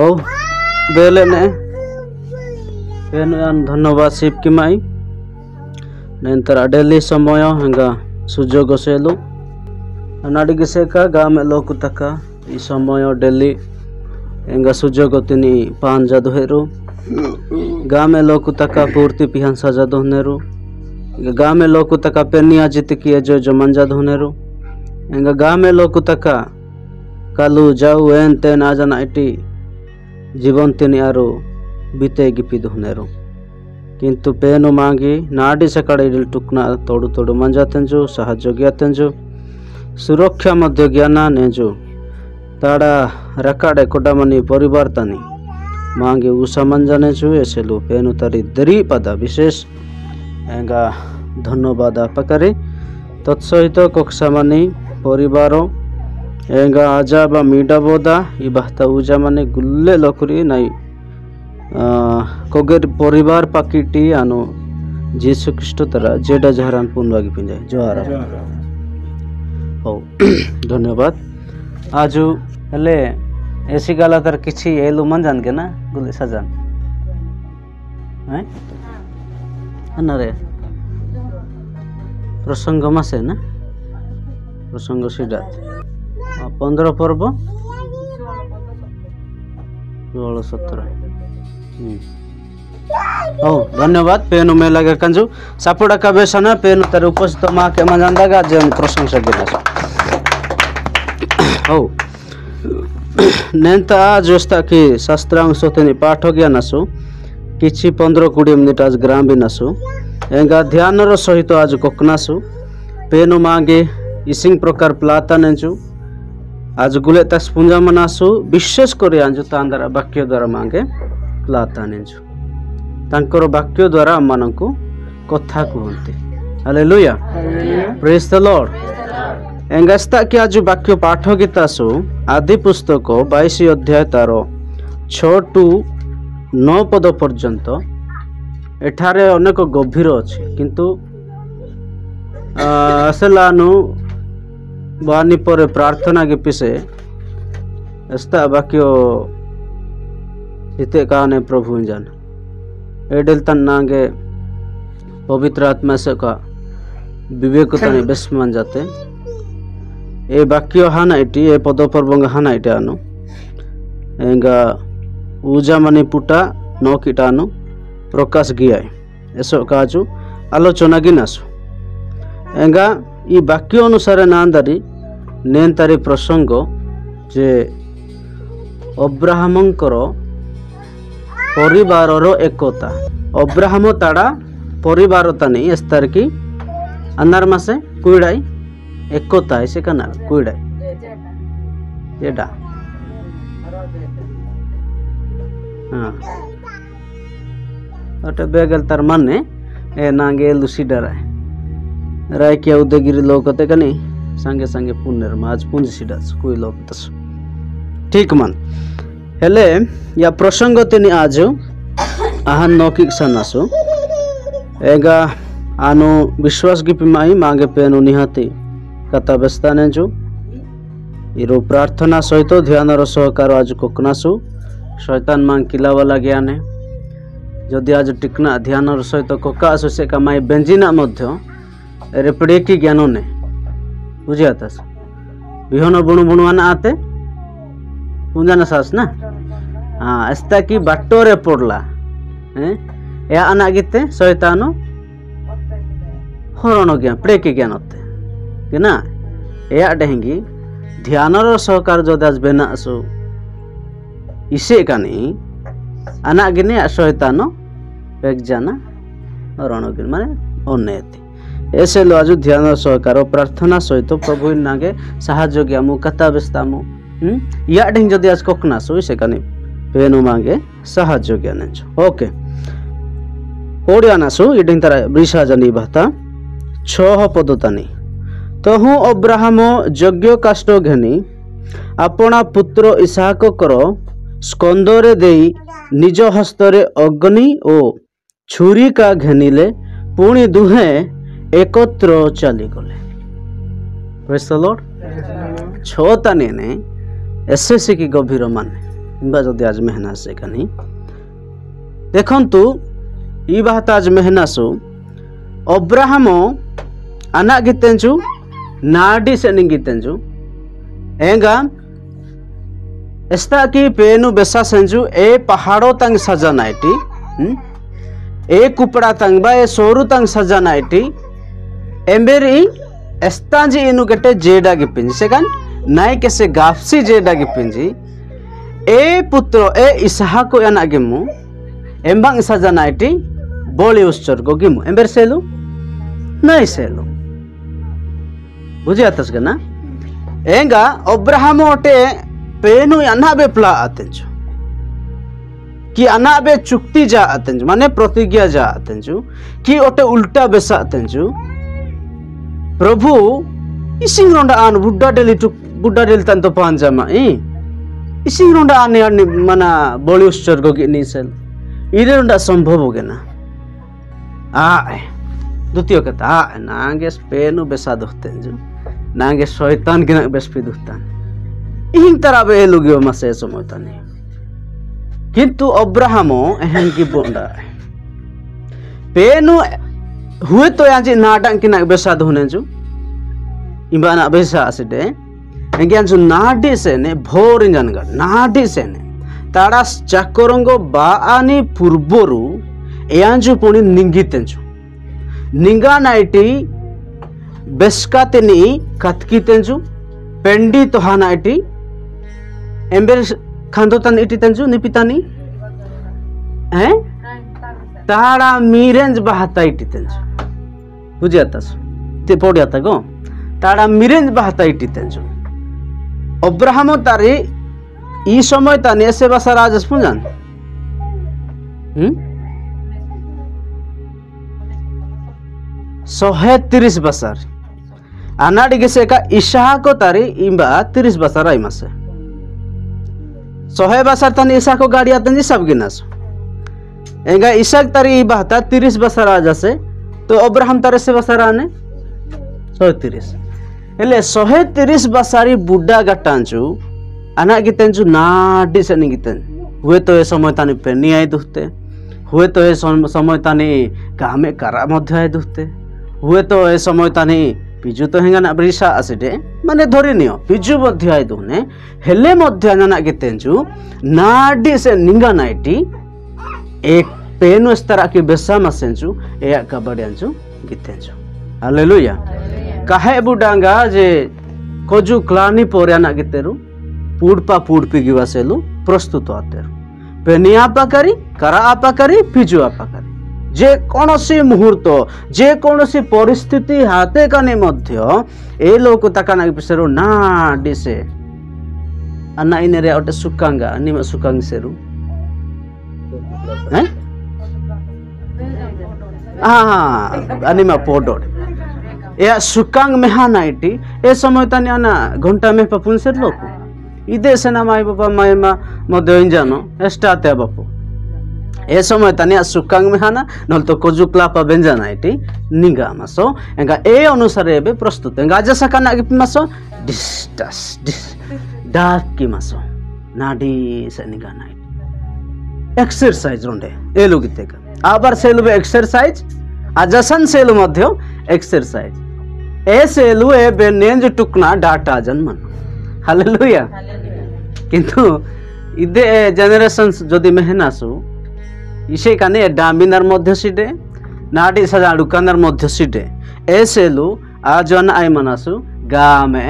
हो बेले ने धन्यवाद शिव की माई नंतर डेली समय हंगा सुजोग सेलु नाड़ी से का गा में लोक तक ई समय डेली हंगा सुजोग तिनी पान जादुहेरु गा में लोक तक पूर्ति पिहंसा जादुनेरु गा में लोक तक पेनिया जित किए जो मंजा धुनेरु हंगा गा में लोक तक कालू जाऊ एन तेन आजना इटी जीवन तिनी आरो बीते गिपी धुनेरु किंतु पेनु मांगी नाडी सकाळे इडिल टुकना तोडु तोडु मंजा तेंजु साहाय्य गया तेंजु सुरक्षा मध्य ज्ञाना नेजु ताड़ा रकाडे कोडामनी परिवार तानी मांगे उषा मंजा नेजु एसेलु पेनु तारी दरी पदा विशेष एंगा धन्यवाद पकरे तत्सहित कोक्सामानी परिवार एंगा आजा बा मीडा बोदा इबाहता उजा माने गुल्ले लकुरी नाई कोगेर परिवार पाकिटी आनो जीसु ख्रिस्ट तरा जेडा जहरान पुनवागी पिंजाय जोहारा हो धन्यवाद आजु हेले ऐसी गाला तर किछि एलु मंजान के ना गुल्ले सजान हैं अनरे प्रसंग मासे ना प्रसंग सिडात 15 पर्व 16-17 हो धन्यवाद पेनु में लगे कंजू सापुड़ा का बेसना पेनु तर उपस्थित माँ के मजांदागा जन प्रशंसा गिना हो नेंता जोस्ता की शास्त्रांश तेनी पाठ ज्ञान आसु किछि 15-20 मिनिट आज ग्राम भी नासु एंगा ध्यान रो सहित आज कोकनासु पेनु मांगे इसिंग प्रकार प्लाता नेंजु आज गुले तस पुंजा मनासु विशेष करे आंजु तांदरा वाक्य द्वारा मांगे प्लाता नेंजु तांकर वाक्य द्वारा अम्मानंकु कथा कहंती हालेलुया प्रेज द लॉर्ड एंगास्ता कि आज वाक्य पाठ गीतासु आदि पुस्तक 22 अध्याय तार 6-9 पद पर्यंत एठारे अनेक गभीर अछि किंतु असलानु बानी पर प्रार्थना के पिसे अस्ता वाक्य हिते काने प्रभु जान एडल तन नागे पवित्र आत्मा से का विवेक तने बेसमान जाते ए वाक्य हाना इटी ए पद पर्वंग हाना इटी आनु एंगा ऊजा मनी पुटा नो कीटानु प्रकाश गियाय एसो काजु आलोचना गिनासु एंगा ई वाक्य अनुसार नांदारी नेंतारी प्रसंग जे अब्राहमंकर परिवार रो एकता अब्राहम ताड़ा परिवार तानी एस्तार की अन्नार मासे कुइडाई एकता ऐसे कनार कुइडाई जेडा हां अटे बेगल तार माने ए नांगे लुसीडरा राय के उदयगिरी लोकते कनी संगे संगे पुण्यर आज पुंज सिडास कोई लोक तस ठीक मन हेले या प्रसंग तिनी आज आहान नौकिक सनासु एगा आनु विश्वास की पिमाई मांगे पेनु निहाती कथा बेस्ताने जो इरो प्रार्थना सहित ध्यान रो सहकार आज कोकनासु शैतान मांग किला वाला ज्ञाने जदि आज टिकना ध्यान रो सहित कोका आसु से कमाई बेंजिना मध्य रेपड़े की ज्ञानो ने बुझिया तस बिहन बुणु बुणुआना आते पुंजाना सास ना हाँ अस्ता की बाटोरे पड़ला हैं या अना गिते शैतानो हरण ज्ञान पड़े की ज्ञान होते कि ना या डेंगी ध्यान रो सहकार जो दास बेना असु इसे कानी अना गिने शैतानो एक जाना हरण गिन माने ओनेती ऐसे लो आज ध्यान सहकार प्रार्थना सहित प्रभु नागे साहाय्य ग्यामु कथा बेस्तामु या ढिंग जदि आज कोकना सो से कानी पेनु मांगे साहाय्य ज्ञान ओके ओडिया नासु इडिंग तारा ब्रिशा जनी भाता 6 पदतानी तो हूँ अब्राहम यज्ञ काष्ट घेनी अपना पुत्र इसाक कर स्कंदरे देई निज हस्तरे अग्नि और छुरी का घेनिले पुणी दुहे एकत्र चली गले प्रेज द लॉर्ड छोता ने एसएससी की गभीर माने इनबा जदि आज मेहना से कनी देखंतु ई बात आज मेहना सो अब्राहम अना गितेंजु नाडी से निगितेंजु एंगा एस्ता की पेनु बेसा सेंजु ए पहाड़ो तंग सजा नाइटी ए कुपड़ा तंग बा ए सोरु तंग सजा नाइटी एम्बेरी एस्ता जी इनु गटे जेडा गिपिंजी सेकन नाई केसे गाफसी जेडा गिपिंजी ए पुत्र ए इसहाको याना गिमु एम्बांग सजा नाइटी बोली उत्सर्ग गिमु एम्बर सेलु नहीं सेलु बुझे आतस गना एंगा अब्राहम ओटे पेनु अनाबे प्ला आतेंजु कि अनाबे चुक्ति जा आतेंजु माने प्रतिज्ञा जा आतेंजु कि ओटे उल्टा बेसा आतेंजु प्रभु इसिंग रोंडा आन बुड्डा डेली तन तो पांजामा इसिंग रोंडा आने मना बोली उत्सर्ग गी निसेल इरे रोंडा संभव हो गना द्वितीय कथा नागे पेनु बेसा दुखतेंजु नागे शैतान गिना बेस्पि दुखतान इहिं तरा बे लुगियो मसे समयतानी किंतु अब्राहम एहन की बोंडा पेनु हुए तो याजी नाडा किना बेसा दुनेजु इबाना बेसा आसिडे एंगियान जो नाडी से ने भोर इंजनगा नाडी से ने ताड़ा चाकोरंगो बाआनी पूर्वरु एयांजु पुनी निंगितेंजु निंगा नाइटी बेस्कातेनी कतकीतेंजु पेंडी तोहानाइटी एम्बर खांदोतन इटितेंजु निपितानी हैं ताड़ा मीरेंज बहाता इटितेंजु बुझियातास ते पडियाता गो ताड़ा मीरेंज बहाता इटितेंजु अब्राहम तारी ई समय तानी ऐसे बसा राजस पुंजान 130 बसर आनाडी गेसे का इसाको तारी इम्बा 30 बसर आई मासे 100 बसर तनी इसाको गाड़ी आतंजी सब गिनास एंगा इसाक तारी इबाता 30 बसर आ जसे तो अब्राहम तारे से बसर आने 130 एले 130 बसारी बुड्डा गटांचु आना गितेंचु नाडी से निगितेन हुए तो ए समय तानी पेनी आई दुखते हुए तो ए समय तानी कामे करा मध्य आई दुखते हुए तो ए समय तानी पिजु तो हेंगा ना ब्रिसा आसिडे माने धरि नियो पिजु मध्य आई दुने हेले मध्य ना गितेंचु नाडी से निंगा नाइटी एक पेनु स्तरा की बेसा मसेंचु ए कबडियांचु गितेंचु हालेलुया काहे बुडांगा जे कोजु क्लानी पोरियाना गितेरु पूडपा पूडपी गिवासेलु प्रस्तुत आतेरु पेनी आपाकारी करा आपाकारी पिजु आपाकारी जे कोनोसी मुहूर्त जे कोनोसी परिस्थिति हाते काने मध्य ए लोक तकाना पिसरो ना डिसे अन्ना इनेरे ओटे सुकांगा अनिमा सुकांग सेरु हैं अनिमा पोडोड या सुकांग मेहानाइटी ए समय तानी आना घंटा में पपुन सेर लोक इदे सेना माई बापा माई मा मध्य जानो एस्टाते बापू ए समय तानी सुकांग मेहाना नल तो कोजुक्लापा बेंजानाइटी निगा मासो एंगा ए अनुसारे बे प्रस्तुत एंगा आजा सकाना गिप मासो डिस्टस डिस डार्क की मासो नाडी से निगा नाइट एक्सरसाइज रोंडे ए लोगिते का आबार सेलु बे एक्सरसाइज आजासन सेलु मध्य एक्सरसाइज ए सेलु ए बेनेंज टुकना डाटा जन्मन हालेलुया किंतु इदे जनरेशन जदि मेहनासु इसे काने डामिनार मध्य सिडे नाडी सजा दुकानदार मध्य सिडे एसेलु आजन आय मनासु गामे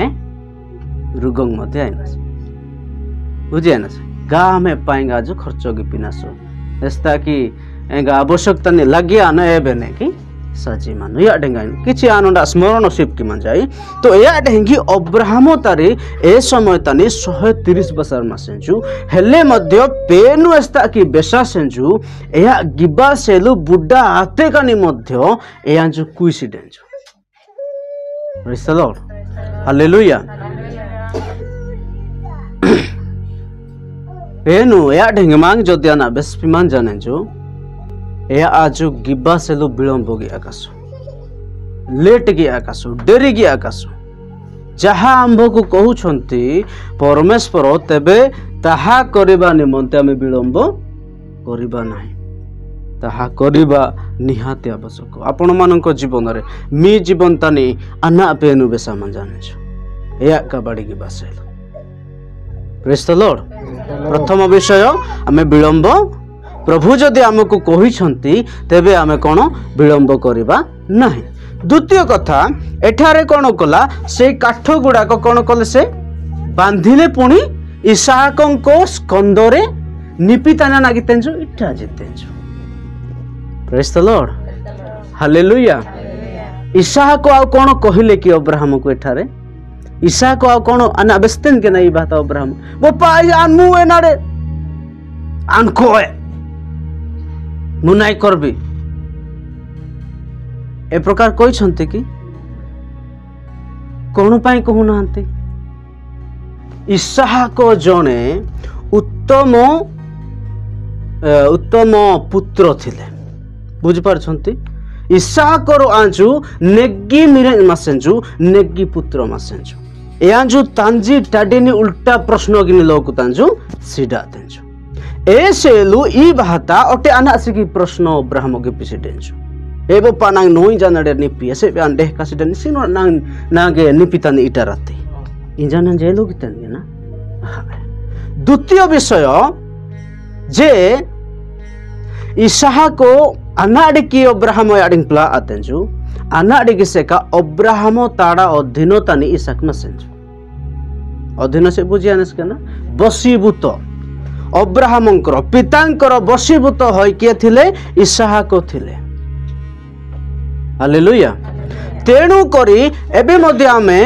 रुगंग मध्य आइनासु बुझे ना गा में पाएंगा जो खर्चो की पिनासु एस्ता की एंगा आवश्यकता ने लगिया न एबेने की सजी मानु या डेंगा किछि आनंदा स्मरण शिप की मन जाई तो या डेंगी अब्राहम तारी ए समय तनी 130 बसर मासेंजु हेले मध्य पेनु एस्ता की बेसा सेंजु या गिबा सेलु बुड्डा आते कानी मध्य या जो कुइसिडेंजु प्रेज द लॉर्ड हालेलुया पेनु या डेंगे मांग जो दियाना बेस्पिमान जानेंजु या आजु गिब्बा सेलु विलंब गी आकाशु लेट गी आकाशु डेरी गी आकाशु जहाँ आंभ को कहउछंती परमेश्वर तेबे ताहा करिबा निमंते आमे विलंब करिबा नाही ताहा करिबा निहाती आवश्यक आपण मानक जीवन रे मी जीवन तानी अना पेनु बेसा मन जाने छ या का बाड़ी की बासेल प्रेज द लॉर्ड प्रथम विषय आमे विलंब प्रभु जदि आमको कहिछंती तेबे आमे कोन विलंब करिबा नाही द्वितीय कथा एठारे कोन कला से काठ गुडा को कोन कले से बांधिले पुणी इसाहकंको स्कंदरे निपिताना नागितेंजो इठा जितेंजो प्रेज द लॉर्ड हालेलुया इसाहक आ कोन कहिले कि अब्राहम को एठारे इसाहक आ कोन अना बेस्तेन के नहीं बात अब्राहम वो पाई अनु एनारे अनको मुनाई करबी ए प्रकार कोई छंते कि कोन पाई कहू नांती इसाहक जने उत्तम उत्तम पुत्र थिले बुझी पारछंती इसाहक रो आंजु नेगी मिरे मासेंजु नेगी पुत्र मासेंजु ए आंजु तांजी टाडेनी उल्टा प्रश्न गिनी लोक तांजु सीधा तेंजु ए सेलु ई बहाता ओटे अनासी की प्रश्न अब्राहम के पीछे डेंजु ए बो पानांग नोई जानडे निपि एसे बे अंडे कासिडन सिनो नांग नागे निपितान इटाराते इंजानन जेलो कितन ना द्वितीय विषय जे इसाहक अनाडी की अब्राहम याडिंग प्ला आतेंजु अनाडी की सेका अब्राहम ताड़ा अधीन तानी इसाक मसेंजु अधीन से बुझियानस केना बसीभूत अब्राहमंकर पितांकर बसीभूत होय किए थिले इसाहक थिले हालेलुया तेणु करी एबे मध्ये आमे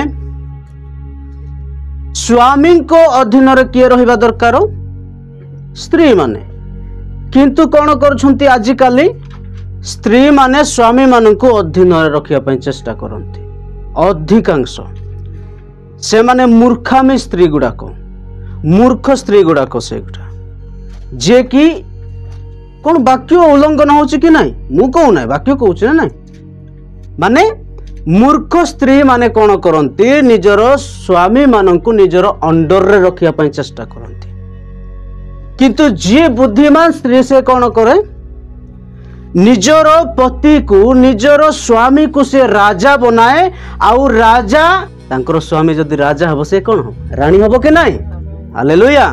स्वामी को अधीन रे किए रहिबा दरकार स्त्री माने किंतु कोन करछंती आजिकाली स्त्री माने स्वामी मानकु अधीन रे रखिया पई चेष्टा करंती अधिकांश से माने मूर्खामी स्त्री गुडाको मूर्ख स्त्री गुडाको से गुडा जे कि कोन वाक्य उल्लंघन होची कि नाही मु कहू नाही वाक्य कहूची ना माने मूर्ख स्त्री माने कोन करंती निजर स्वामी मानकु निजर अंडर रे रखिया पई चेष्टा करंती किंतु जे बुद्धिमान स्त्री से कोन करे निजर पति को निजर स्वामी को से राजा बनाए आउ राजा तांकर स्वामी जदि राजा हबो से कोन हो रानी हबो के नाही हालेलुया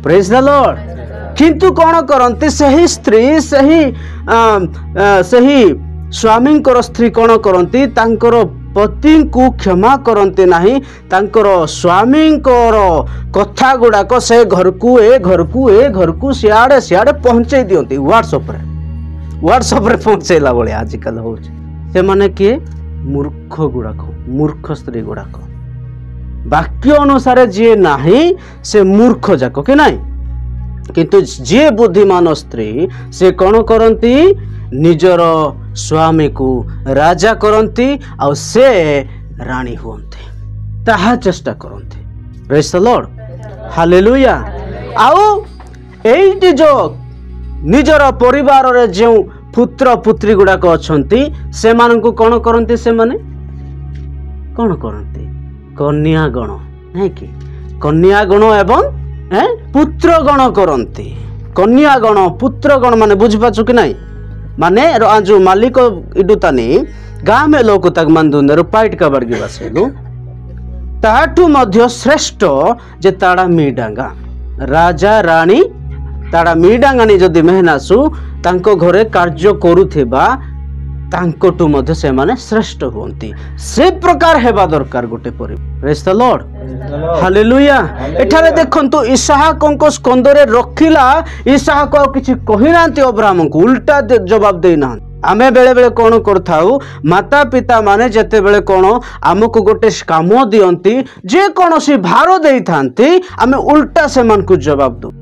प्रेज द लॉर्ड किंतु कोन करंती सही स्त्री सही स्वामी को स्त्री कोन करंती तांकर पति को क्षमा करंती नाही तांकर स्वामी को कथा गुडा को से घर को ए घर को सियाड़े सियाड़े पहुंचे दियंती व्हाट्सएप रे पहुंचेला बळे आजिकल होची से माने के मूर्ख गुडाक मूर्ख स्त्री गुडाक वाक्य अनुसार जे नाही से मूर्ख जाको के नाही किंतु जे बुद्धिमान स्त्री से कोन करंती निजर स्वामी को राजा करंती आ से रानी हुंती ताहा चेष्टा करंती प्रेज द लॉर्ड हालेलुया आउ एइटी जो निजर परिवार रे जे पुत्र पुत्री गुडाक अछंती से मानकु कोन करंती से माने कोन करंती कन्या गण नहीं कि कन्या गण एवं पुत्र गण करंती कन्या गण पुत्र गण माने बुझ पाछु कि नहीं माने जो मालिक इडुतानी गाँ में लोक तक मंदुन रुपाइट का बर्गी बसेलु ताठु मध्य श्रेष्ठ जे ताड़ा मीडांगा राजा रानी ताड़ा मीडांगानी जदि मेहनासु तांको घरे कार्य करुथिबा तांकोटु मध्य से माने श्रेष्ठ हुंती से प्रकार हेबा दरकार गोटे परि प्रेज द लॉर्ड हालेलुया एठारे देखंतु इसाहकंको स्कंदरे रखिला इसाहक किछि कहि नांती अब्राहम को उल्टा जवाब देना आमे बेले बेले कोन करथाउ माता पिता माने जते बेले कोन हमको गोटे काम दियंती जे कोनोसी भार देई थांती आमे उल्टा से मन को जवाब दो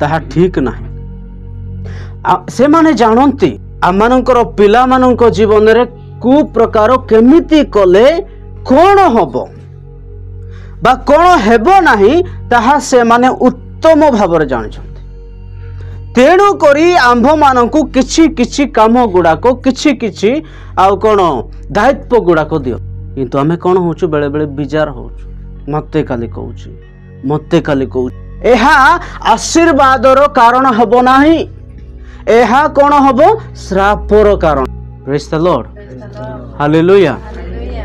ताहा ठीक नाही से माने जानंती आमानकर पिला मानक जीवन रे कु प्रकार केमिति कले कोन हबो बा कोन हेबो नाही ताहा से माने उत्तम भाव रे जानिछंती तेणु करी आंभ मानकु किछि किछि काम गुडा को किछि किछि आ कोन दायित्व गुडा को दियो किंतु आमे कौन होचु बेले बेले विजार होचु मते काली कहूची मते काली कहूची एहा आशीर्वादर कारण हबो नाही एहा कौन हबो श्रापर कारण प्रेज द लॉर्ड हालेलुया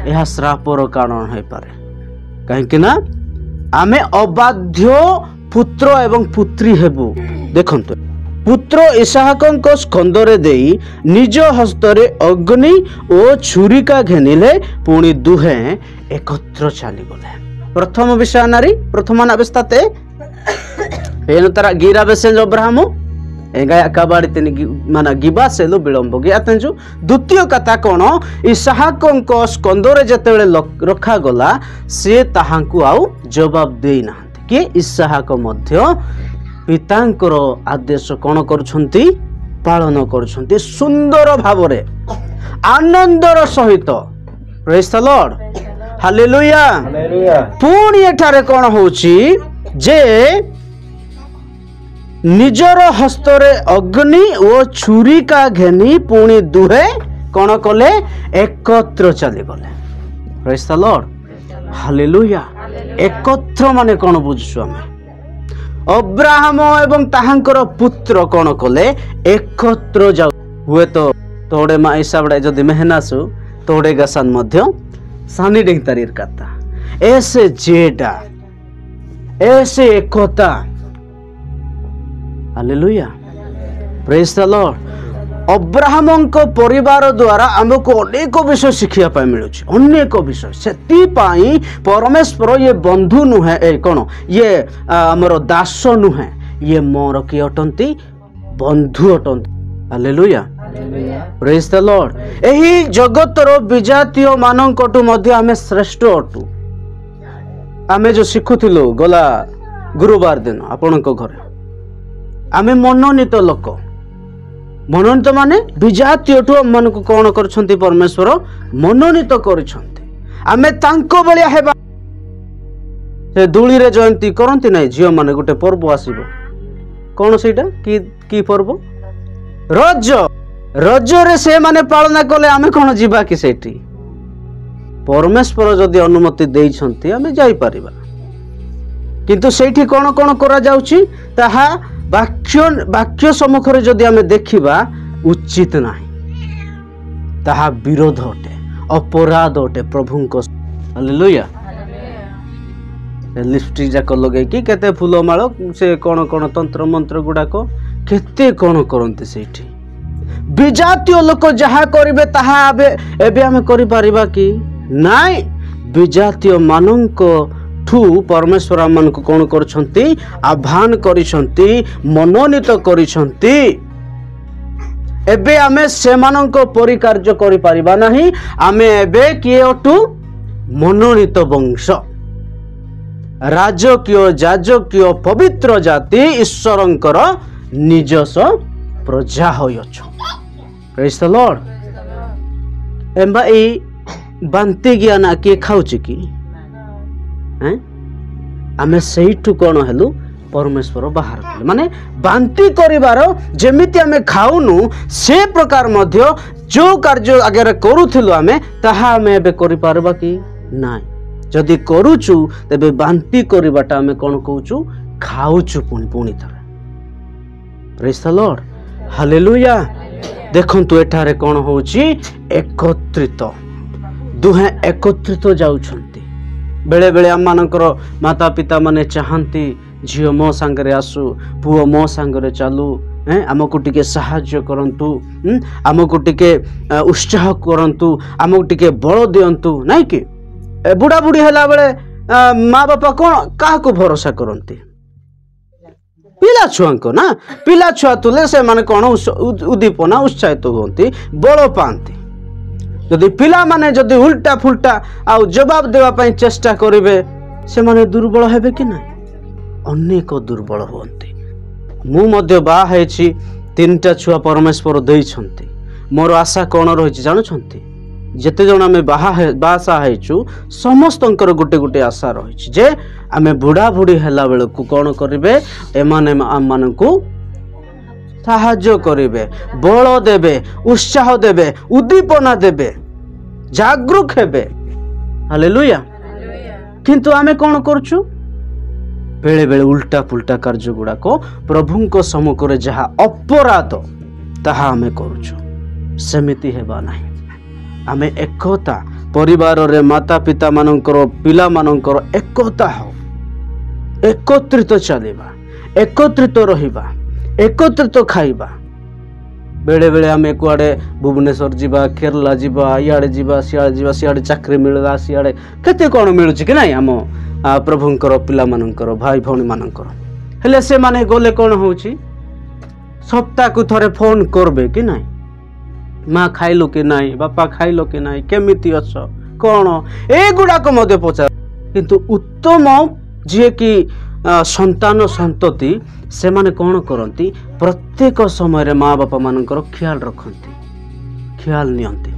एहा श्रापर कारण है पारे कहीं ना आमे अबाध्य पुत्र एवं पुत्री हेबु देखंतु पुत्र इसहाकंक स्कंदरे देई निज हस्तरे अग्नि और छुरिका घेनिले पुणी दुहे एकत्र चली गले प्रथम विषय नारी प्रथम अवस्थाते पेन तारा गिरा बेसेंज अब्राहम एगा काबाड़ी तिनि माना गिबा सेलो विलंब गया तंजु द्वितीय कथा कोन इसहाकंक स्कंदरे जतेबेले रखा गला से ताहांकु आउ जवाब देई ना कि इसहाक मध्य पितांकर आदेश कौन करुछंती पालन करुछंती सुंदर भावरे आनंदर सहित प्रेज द लॉर्ड हालेलुया पुणी एठारे कौन होची जे निजर हस्तरे अग्नि और छुरिका घेनी पुणी दुहे कौन कले एकत्र चली गले प्रेज द लॉर्ड हालेलुया एकत्र माने कौन बुझछु आमे अब्राहम एवं ताहांकर पुत्र कौन कले एकत्र जाऊ हुए तो तोड़े मा हिसाब जदि मेहनासु तोड़े गसान मध्य सानी डेंग तारीर कथा ऐसे जेडा ऐसे एकता hallelujah praise the lord Abraham को परिवार द्वारा आमको अनेक विषय शिखिया पाई मिलुछि अनेक विषय सेति पाई परमेश्वर ये बंधु नुहे ए कोन ये हमर दास नुहे ये मोर की अटंती बंधु अटंती हालेलुया प्रेज द लॉर्ड एही जगतर विजातीय मानकटु मध्य आमे श्रेष्ठ अटु आमे जो शिखुथिलु गला गुरुवार दिन आपनको घरे आमे मनोनीत लोक मनोनीत माने विजातीय मन को कौन कर परमेश्वर मनोनीत करें तांको बलिया हेबा से धूली रे जयंती करती ना झील माने गोटे पर्व आसीबो कौन सेटा की पर्व रज रज रे से माने पालना कले आमे कौन जीवा कि सेठी परमेश्वर जदि अनुमति देइछंती आमे जाई परिबा किंतु सेठी कौन कौन करा जाउची ताहा वाक्य सम्मुखें जदि आमे देखिबा उचित नाही ताहा विरोध अटे अपराध अटे प्रभुंक हालेलुया लिपस्टिक जाक लगे कि केते फूल माଳ से कौन कौन तंत्र मंत्र गुड़ाक केते कौन करते सेठी विजातीय लोक जहा करिवे ताहा एबे आमे करि परिबा कि नाई विजातीय मानक ठू परमेश्वर मन को कौन करछंती आह्वान करिसंती मनोनीत करिसंती एबे आमे सेमानंक परिकार्य करि परिबा नाही आमे एबे किए अटु मनोनीत वंश राजकीय जाजकीय पवित्र जाति ईश्वरंकर निजस प्रजा होयछ प्रेज द लॉर्ड एम्बा ए बांती ज्ञान के खाउची की आमे सहीठू कौन हेलु परमेश्वर बाहर कले माने बांती करिवार जेमिति आमे खाउनु से प्रकार मध्य जो कार्य आगे करूथिलु आमे ताहा आमे एबे करि पारबा कि नाय जदि करूचु तबे बांती करिवाटा आमे कोन कहूचु खाउचु पुणी थरे प्रेज द लॉर्ड हालेलुया देखंतु एठारे कोन होउची एकत्रित दुहे एकत्रित जाउछंती बेले बेले आम मानकर माता पिता माने चाहती झील मो सांगरे आसु पुओ मो सांगरे चालू आमको टिके साहाय्य करंतु आमको टिके उत्साह करंतु आमको टिके बल दियंतु नहीं कि बुढ़ा बुढ़ी हैला बेले माँ बापा कौन क्या भरोसा करंती पिला छुआ को ना पिला छुआ तुले से माने कौन उद्दीपना उत्साहित होती बल पाती जदि पिला माने जदि उल्टा फुल्टा आउ जवाब देवा चेष्टा करेंगे से माने दुर्बल हेबे कि नहीं अनेक दुर्बल होती मु मध्य बाहा हेछि 3टा छुआ परमेश्वर देइछंती मोर आशा कौन रही जानुछंती जेते जण आमे बासा हेछु समस्तंकर गोटे गोटे आशा रही जे आमे बुढ़ा बुढ़ी हैला बेलकु कौन करिवे एमाने आम मानकु साहाय्य करिवे बल देबे उत्साह देबे उद्दीपना देबे जागरूक हेबे हालेलुया। किंतु आमे कौन करछु बेले बेले उल्टा पुल्टा कार्य गुड़ाक प्रभुंक सम्मुखरे जहा अपराध ताहा आमे करूछु सेमिति हेबा नाही। आमे एकता परिवार रे माता पिता मानकर पिला मानकर एकता हो एकत्रित चलिबा एकत्रित रहिबा एकत्रित खाइबा। बेले बेले आमे कुआडे भुवनेश्वर जिबा केरला जिबा इयाडे जिबा सियाडे चाकरी मिलला सियाडे केते कोन मिलुची कि नाही आम प्रभुंकर पिला मानकर भाई भौणी मानकर। हेले से माने गले कोन होउची सप्ताह को थरे फोन करबे कि नाही माँ खाइलो कि नाही बापा खाइलो कि नाही केमिति अछ कोन एगुडाक मध्य पचार। किंतु उत्तम जे कि संतान संतति से माने कौन करती प्रत्येक समय रे माँ बापा मानकर ख्याल रखती ख्याल नियंती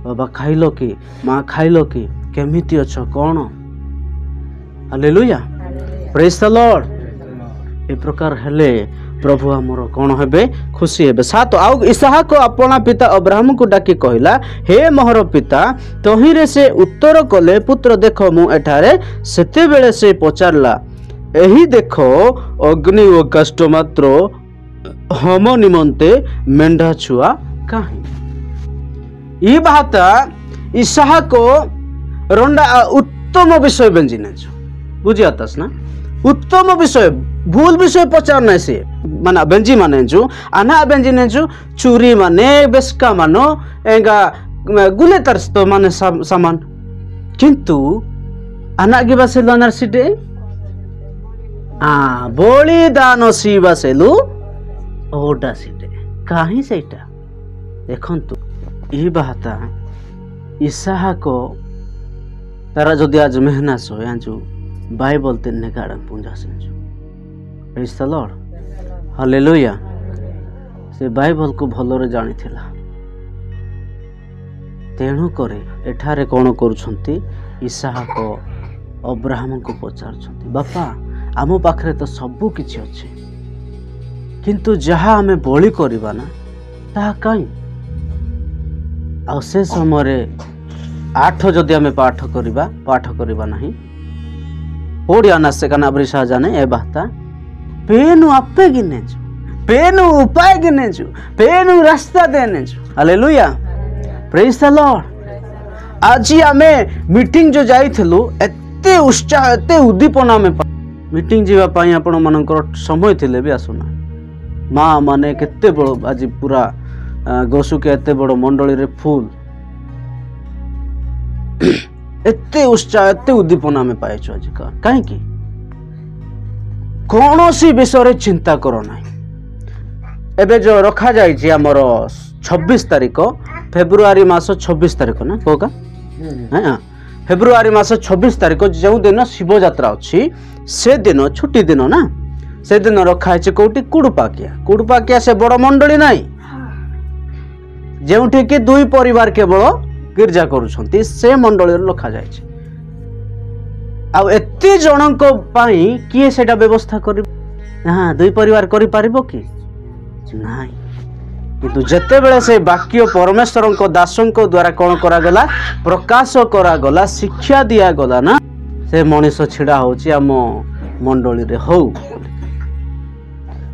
बाबा खाइलो कि माँ खाइलो कि केमिति अछ कौन। Hallelujah praise the lord. ए प्रकार हेले प्रभु आमर कौन हेबे खुशी हेबे। सात आउ इसहाक अपना पिता अब्राहम को डाकी कहला हे मोहर पिता तहिरे से उत्तर कले पुत्र देख मु एठारे सेते बेले से पचारला एही देखो अग्नि व कष्ट मात्र हम निमंते मेंढा छुआ कहीं। ई बात इसहाक रंडा उत्तम विषय बेंजिने बुझी आतास ना उत्तम विषय भूल विषय पचार ना से माना बेंजी माने जो आना बेंजी ने जो चूरी माने बेस्का मानो एंगा गुले तरस्तो माने सामान किंतु आना की बासे लनर सिटे बलिदान सीवा सेलु ओडा सिटे काहे सेटा देखंतु ई बाता इसहाक तारा जदि आज मेहनत सो याजु बाइबल तिन्ने गाड़ा पूंजा सेंजु प्रेज द लॉर्ड हालेलुया। से बाइबल को भलरे जानी थिला तेणु करे एठारे कौन करुछंती इसहाक अब्राहम को पचारुछंती बापा आम पाखरे तो सबु किछि अछि किंतु जहा आमे बलि करिबा ना ता काई आ से समय 8 जदि आमे पाठ करिबा नाही ओडिया ना से कना बरिसा जाने ए बाता पेनु आपे गिने छु पेनु उपाय गिने छु पेनु रास्ता देने छु हालेलुया प्रेज द लॉर्ड। आज आमे मीटिंग जो जाइथलु एते उत्साह एते उद्दीपना में मीटिंग जीवा पाई आपण मानकर समय थिले भी आसुना माँ माने केते बड़ आज पूरा गोसु के एते बड़ मंडली रे फुल एते उत्साह एते उद्दीपना में पाए आज कहीं की कौन सी विषय चिंता करो ना। एबे जो रखा जाइए आमर 26 तारिख फेब्रुआरी मास 26 तारिख ना कोका हाँ फेब्रुआरी मास 26 तारिख जो दिन शिव यात्रा अच्छी से दिन छुट्टी दिन ना से दिन रखा है कौटी कुड़पाकिया से बड़ मंडली नाई जो कि 2 परिवार केवल गिर्जा करुछंती से मंडली रखा जाए आउ एते जनक पाई किए सेटा व्यवस्था करि हाँ 2 परिवार करि पारिबो कि नाही किंतु जते बेले से वाक्य परमेश्वर को दासों को द्वारा कौन करा गला प्रकाश करा गला शिक्षा दिया गला ना से मनीष छिड़ा होची आम मंडली रे हो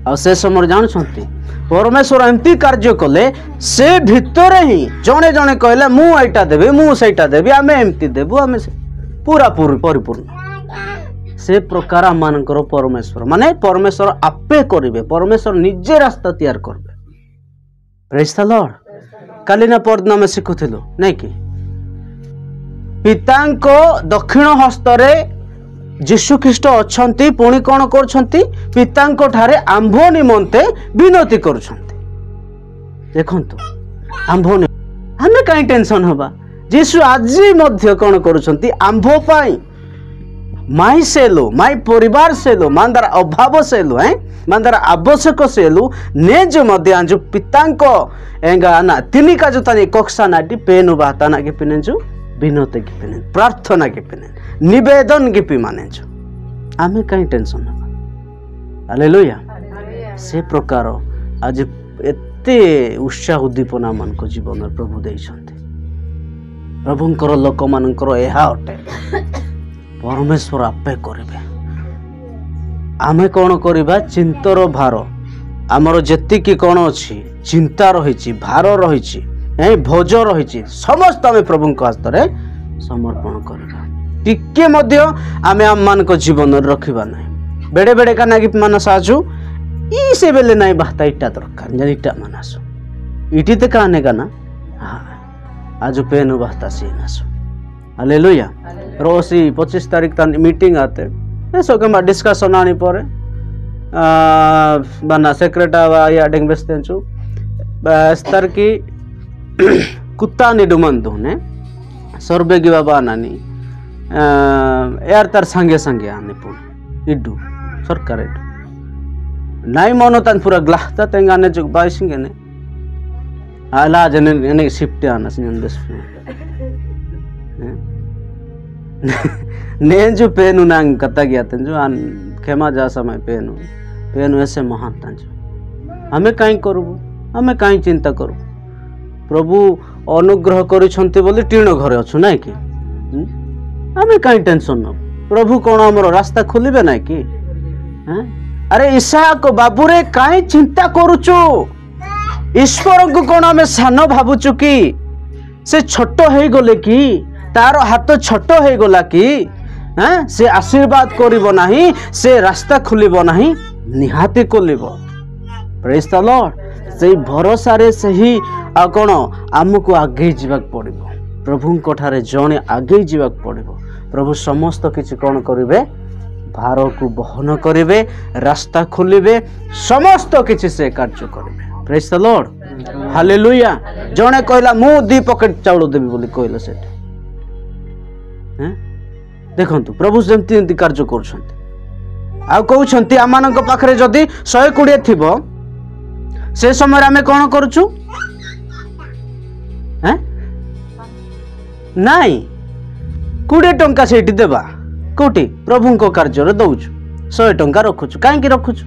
आ से समय जानछंती परमेश्वर एमती कार्य कले से भितरे ही जणे जणे कहले मु एटा देबे मु सेटा देबे आमे एमती देबु आमे पूरा परिपूर्ण से प्रकार मानकर परमेश्वर माने परमेश्वर आपे करिवे परमेश्वर निजे रास्ता तैयार करबे प्रेज द लॉर्ड। काली ना परदिन में शिखुथिलु नहीं कि पितांको दक्षिण हस्तरे जीशु ख्रीष्ट अछंती पुणी कौन करछंती पितांको ठारे आंभ निमंते विनती करछंती देखंतु आंभ हमें कहीं टेंशन हबा जीशु आज मध्य कौन करछंती आंभ पाई माई सेलु माई परिवार सेलु मांदार अभाव सेलु हैं मांदार आवश्यक सेलु ने जो मध्य आंजु पितांको एंगा ना तिनी का जो तानी कक्षा नाटी पेनु बाता ना के पिनेजु विनती की पिने प्रार्थना की पिने निवेदन की पी माने जो आमे कहीं टेंशन ना हालेलुया से प्रकार आज एते उत्साह उद्दीपना मन को जीवन प्रभु देइछंती प्रभुंकर लोक मानकर यह अटे परमेश्वर आपे करेंगे आमे कौन करवा चिंतर भार आमर जेतिकी कौन अच्छी चिंता रही भार रही भोज रही समस्त आम प्रभु हस्त में समर्पण करवा टिके आम आम मान जीवन रखा ना बेड़े बेड़े का नागी मानस आजु ई से बेले ना बाता इटा दरकार इटा मानस इटी ते कहने का ना हाँ आज पेन बाता सी नासो हालेलुया रोसी 25 तारीख तक मीटिंग आते ऐसो के डिस्कशन आनी पड़े बना सेक्रेटरी या डेंग बेस्ते छु स्तर की कुत्ता निडुमन दोने सर्वेगी बाबा नानी यार तार संगे संगे आने पुणे इडू सरकार इडू नाई मनो तन पूरा ग्लाहता तेंगाने जो बाइसिंगे ने आला जने ने शिफ्ट आना सिन दस ने जो पेनु नांग कता गया तन जो आन खेमा जा समय पेनु ऐसे महान तन जो हमें काई करबो हमें काई चिंता करू प्रभु अनुग्रह करिसंती बोली टीण घरे अछु नाइ कि हमें काई टेंशन न प्रभु कोन हमर रास्ता खोलिबे नाइ कि अरे इसहाक बाबूरे काई चिंता करूचु ईश्वर को कोन हमें सानो भाबुचु कि से छोट हे गले कि तार हाथ छोट हो गला कि से आशीर्वाद करिबो नाही से रास्ता खुलिबो नाही निहाती खोलिबो प्रेज द लॉर्ड से भरोसा रे सही आ कोन हमको आगे जीवाक पड़िबो प्रभु कोठारे जणे आगे जीवाक पड़िबो प्रभु समस्त किछि कोन करिवे भार को बहन करिवे रास्ता खोलिबे समस्त किछि से कार्य करिवे प्रेज द लॉर्ड हालेलुया जणे कहला मु 2 पॉकेट चाउल देबी बोली कहला सेठ देखंतु प्रभु जेमती एंती कार्य करछंती आ कहउछंती आमानक पाखरे जदी 120 थिबो से समय आमे कोन करछु हैं नाइ 20 टंका सेठी देबा कोटी प्रभु को कार्य रे दउछु 100 टंका रखुछु काहे कि रखुछु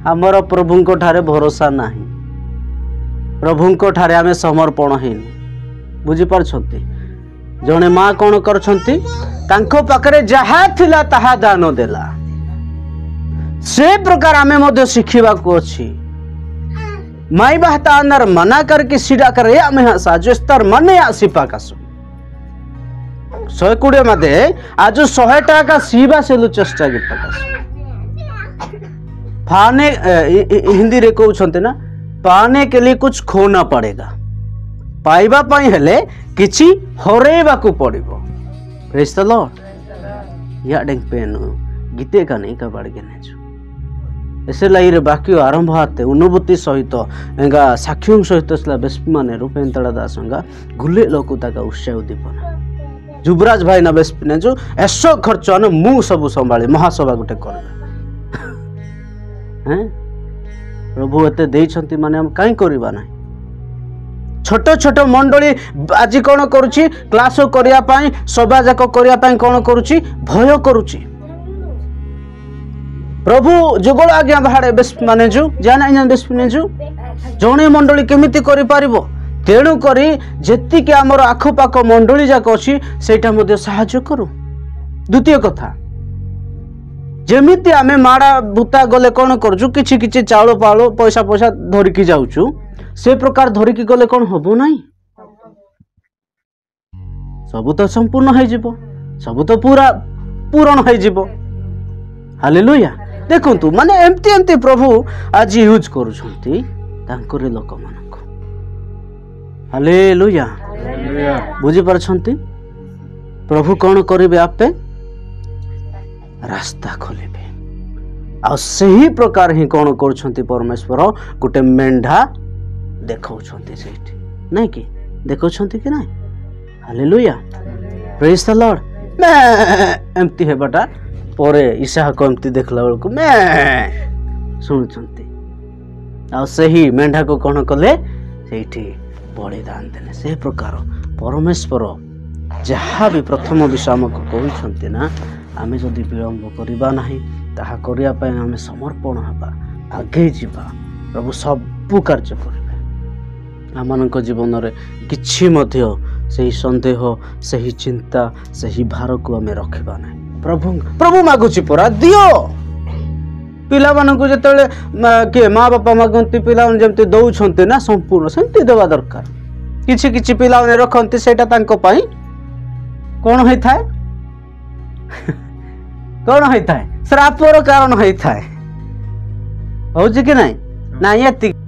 हमर प्रभु को ठारे भरोसा नाही प्रभु को ठारे आमे समर्पण हेनु बुझी पारछंती जने माँ कौन करछंती तांको पाखरे जहा थिला ताहा दान देला से प्रकार आमे मध्य शिखिबा को अछि माई बाहता अंदर मना करके सिडा करे आमे साजो स्तर मने आसी पाकासु 120 मध्ये आज 100 टाका सीबा सेलु चेष्टा के पाकासु फाने हिंदी रे कहउछंते ना पाने के लिए कुछ खोना पड़ेगा पाइबा पाई हेले किछि हरेबा को पड़िबो प्रेज द लॉर्ड या डेंग पेन गीते का नहीं का बाड़ गेने जो ऐसे लाई रे बाकी आरंभ हाते अनुभूति सहित एंगा साक्षियों सहित सला बेस्पी माने रूपेंतड़ा दासंगा गुल्ले लोकु ताका उत्साह दीपना जुबराज भाई ना बेस्पी ने जो एसो खर्च न मु सब संभाली महासभा गुटे करबे हैं प्रभु एते देई छंती माने हम काई करबा ना छोट छोट मंडली आज कौन करुची क्लास करिया पाई सभा जाक करिया पाई कौन करुची भय करुची प्रभु जुगल आज्ञा बाहर बेस माने जो जाना इन बेस माने जो जणे मंडली केमिति करि पारिबो तेणु करी जेति के हमर आखो पाखो मंडली जाक अछि सेटा मध्ये सहाय्य करू द्वितीय कथा जेमिति आमे माड़ा बुता गले कौन करजु किछि किछि चाउल पाउल पैसा पैसा धरिकी जाउछु से प्रकार धरिकी गले कौन हबो नाही सब तो संपूर्ण है जीवो सब तो पूरा पूर्ण है जीवो हालेलुया देखंतु माने एमती एमती प्रभु आज यूज करूछंती तांकरे लोक मानको हालेलुया बुझी पारछंती प्रभु कौन करिवे आपे रास्ता खोलिबे आ सही प्रकार ही कौन करूछंती परमेश्वर गोटे मेंढा देखौछंती सेठी नहीं कि देखौछंती कि नहीं हालेलुया प्रेज द लॉर्ड मैं एमती है बटा परे इसहाक एमती देखला बेलको मैं सुनुछंती आ सही मेंढा को कौन कले सेठी बलिदान देने से प्रकार परमेश्वर जहाँ भी प्रथम विषय आमको कहते ना आमे जदि विलंब करवा नहीं ताहा करिया पय आमे समर्पण हबा आगे जीवा प्रभु सब कार्य करिवे ଆମମାନଙ୍କ ଜୀବନରେ କିଛି ମଧ୍ୟ ସେହି ସନ୍ଦେହ, ସେହି ଚିନ୍ତା, ସେହି ଭାରକୁ ଆମେ ରଖିବା ନାହିଁ। ପ୍ରଭୁ ମାଗୁଛି ପରା, ଦିଅ। ପିଲାମାନଙ୍କୁ ଯେତେବେଳେ କିଏ ମା ବାପା ମାଗନ୍ତି, ପିଲାମାନେ ଯେମିତି ଦଉଛନ୍ତି ନା, ସମ୍ପୂର୍ଣ୍ଣ ସେମିତି ଦେବା ଦରକାର। କିଛି କିଛି ପିଲାମାନେ ରଖନ୍ତି, ସେଇଟା ତାଙ୍କ ପାଇଁ କ'ଣ ହେଇଥାଏ? କ'ଣ ହେଇଥାଏ? ଶ୍ରାପର କାରଣ ହେଇଥାଏ। ହଉଛି କି ନାଇଁ? ନାଇଁ, ଏତିକି।